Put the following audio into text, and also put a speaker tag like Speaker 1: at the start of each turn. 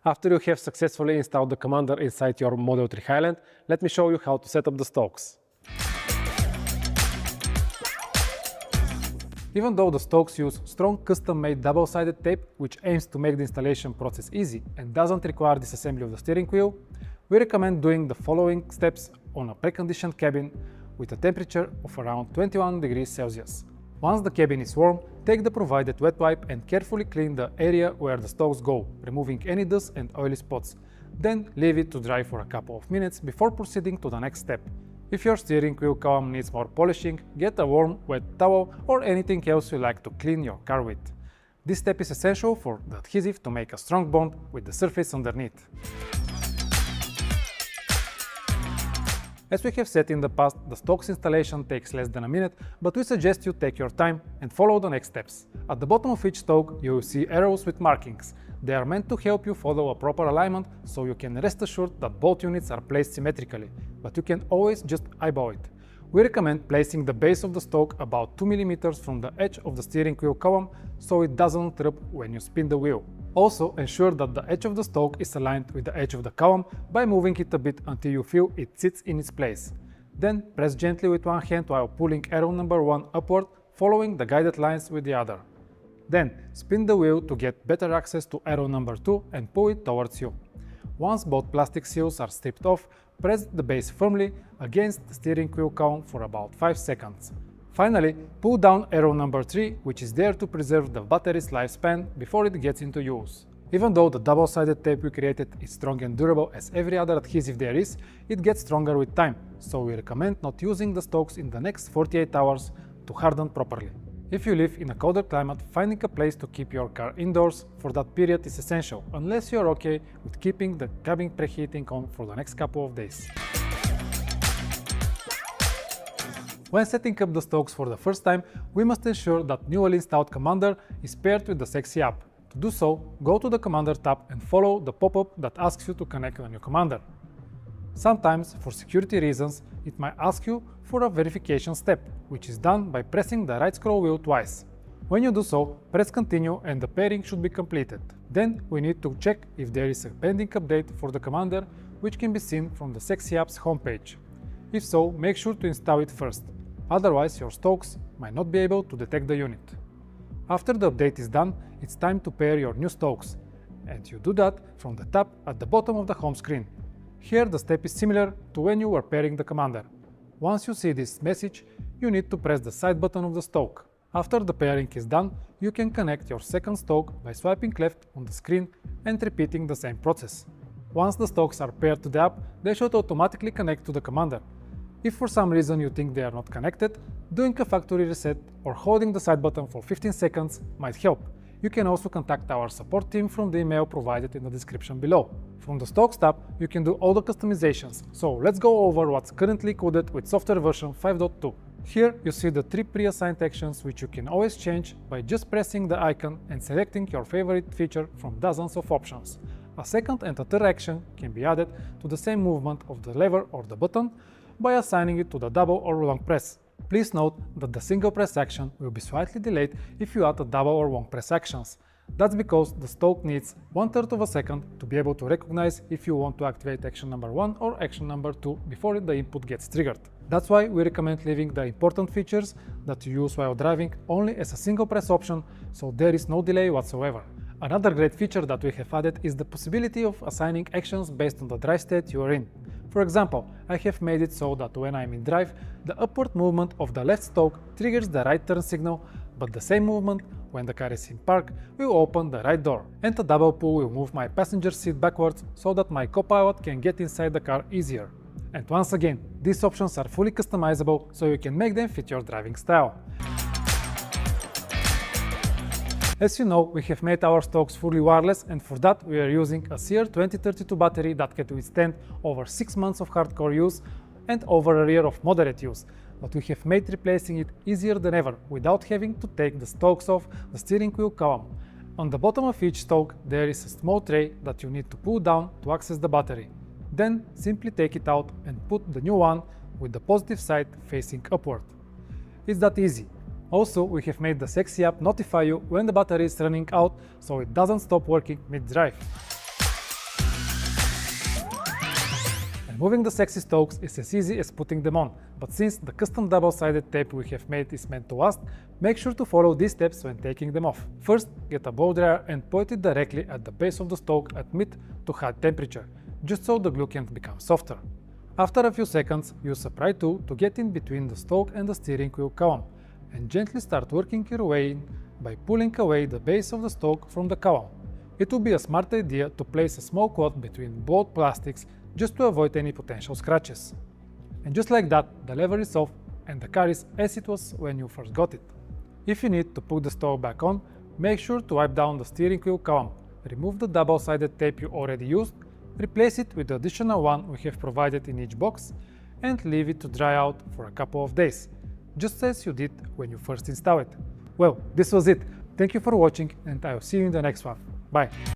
Speaker 1: After you have successfully installed the commander inside your Model 3 Highland, let me show you how to set up the stokes. Even though the stokes use strong custom-made double-sided tape which aims to make the installation process easy and doesn't require disassembly of the steering wheel, we recommend doing the following steps on a preconditioned cabin with a temperature of around 21 degrees Celsius. Once the cabin is warm, take the provided wet wipe and carefully clean the area where the stokes go, removing any dust and oily spots. Then leave it to dry for a couple of minutes before proceeding to the next step. If your steering wheel column needs more polishing, get a warm, wet towel or anything else you like to clean your car with. This step is essential for the adhesive to make a strong bond with the surface underneath. As we have said in the past, the stokes installation takes less than a minute, but we suggest you take your time and follow the next steps. At the bottom of each stoke, you will see arrows with markings. They are meant to help you follow a proper alignment, so you can rest assured that both units are placed symmetrically, but you can always just eyeball it. We recommend placing the base of the stoke about 2 mm from the edge of the steering wheel column, so it doesn't rub when you spin the wheel. Also, ensure that the edge of the stoke is aligned with the edge of the column by moving it a bit until you feel it sits in its place. Then press gently with one hand while pulling arrow number 1 upward, following the guided lines with the other. Then spin the wheel to get better access to arrow number 2 and pull it towards you. Once both plastic seals are stripped off, press the base firmly against the steering wheel column for about 5 seconds. Finally, pull down arrow number 3, which is there to preserve the battery's lifespan before it gets into use. Even though the double-sided tape we created is strong and durable as every other adhesive there is, it gets stronger with time, so we recommend not using the stokes in the next 48 hours to harden properly. If you live in a colder climate, finding a place to keep your car indoors for that period is essential, unless you are okay with keeping the cabin preheating on for the next couple of days. When setting up the stokes for the first time, we must ensure that newly installed Commander is paired with the Sexy app. To do so, go to the Commander tab and follow the pop-up that asks you to connect the new Commander. Sometimes, for security reasons, it might ask you for a verification step, which is done by pressing the right scroll wheel twice. When you do so, press continue and the pairing should be completed. Then we need to check if there is a pending update for the Commander, which can be seen from the Sexy app's homepage. If so, make sure to install it first. Otherwise, your stokes might not be able to detect the unit. After the update is done, it's time to pair your new stokes, and you do that from the tab at the bottom of the home screen. Here the step is similar to when you were pairing the Commander. Once you see this message, you need to press the side button of the stoke. After the pairing is done, you can connect your second stoke by swiping left on the screen and repeating the same process. Once the stokes are paired to the app, they should automatically connect to the Commander. If for some reason you think they are not connected, doing a factory reset or holding the side button for 15 seconds might help. You can also contact our support team from the email provided in the description below. From the Stokes tab, you can do all the customizations, so let's go over what's currently coded with software version 5.2. Here you see the 3 pre-assigned actions which you can always change by just pressing the icon and selecting your favorite feature from dozens of options. A second and a third action can be added to the same movement of the lever or the button by assigning it to the double or long press. Please note that the single press action will be slightly delayed if you add a double or long press actions. That's because the stoke needs 1/3 of a second to be able to recognize if you want to activate action number 1 or action number 2 before the input gets triggered. That's why we recommend leaving the important features that you use while driving only as a single press option, so there is no delay whatsoever. Another great feature that we have added is the possibility of assigning actions based on the drive state you are in. For example, I have made it so that when I'm in drive, the upward movement of the left stoke triggers the right turn signal, but the same movement when the car is in park will open the right door, and a double pull will move my passenger seat backwards so that my co-pilot can get inside the car easier. And once again, these options are fully customizable, so you can make them fit your driving style. As you know, we have made our stokes fully wireless, and for that we are using a CR2032 battery that can withstand over 6 months of hardcore use and over a year of moderate use, but we have made replacing it easier than ever without having to take the stokes off the steering wheel column. On the bottom of each stoke there is a small tray that you need to pull down to access the battery. Then simply take it out and put the new one with the positive side facing upward. It's that easy. Also, we have made the Sexy app notify you when the battery is running out, so it doesn't stop working mid-drive. Removing the sexy stokes is as easy as putting them on, but since the custom double-sided tape we have made is meant to last, make sure to follow these steps when taking them off. First, get a blow dryer and point it directly at the base of the stoke at mid to high temperature, just so the glue can become softer. After a few seconds, use a pry tool to get in between the stoke and the steering wheel column, and gently start working your way in by pulling away the base of the stoke from the column. It would be a smart idea to place a small cloth between both plastics just to avoid any potential scratches. And just like that, the lever is off and the car is as it was when you first got it. If you need to put the stoke back on, make sure to wipe down the steering wheel column, remove the double-sided tape you already used, replace it with the additional one we have provided in each box, and leave it to dry out for a couple of days, just as you did when you first installed it. Well, this was it. Thank you for watching and I will see you in the next one. Bye!